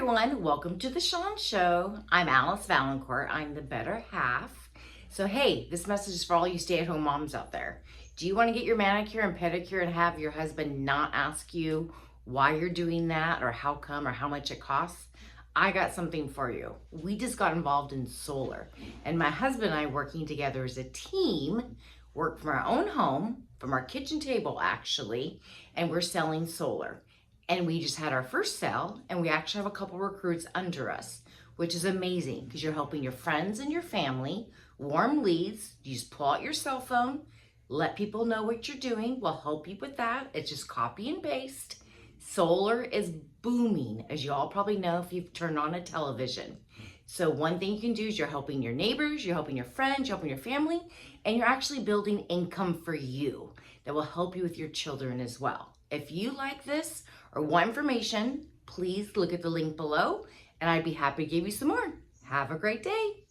everyone, welcome to the Shawn Show. I'm Alice Vaillancourt, I'm the better half. So hey, this message is for all you stay-at-home moms out there. Do you want to get your manicure and pedicure and have your husband not ask you why you're doing that or how come or how much it costs? I got something for you. We just got involved in solar, and my husband and I, working together as a team, work from our own home, from our kitchen table actually, and we're selling solar. And we just had our first sale, and we actually have a couple recruits under us, which is amazing because you're helping your friends and your family. Warm leads, you just pull out your cell phone, let people know what you're doing. We'll help you with that. It's just copy and paste. Solar is booming, as you all probably know if you've turned on a television. So one thing you can do is you're helping your neighbors, you're helping your friends, you're helping your family, and you're actually building income for you that will help you with your children as well. If you like this or want information, please look at the link below, and I'd be happy to give you some more. Have a great day.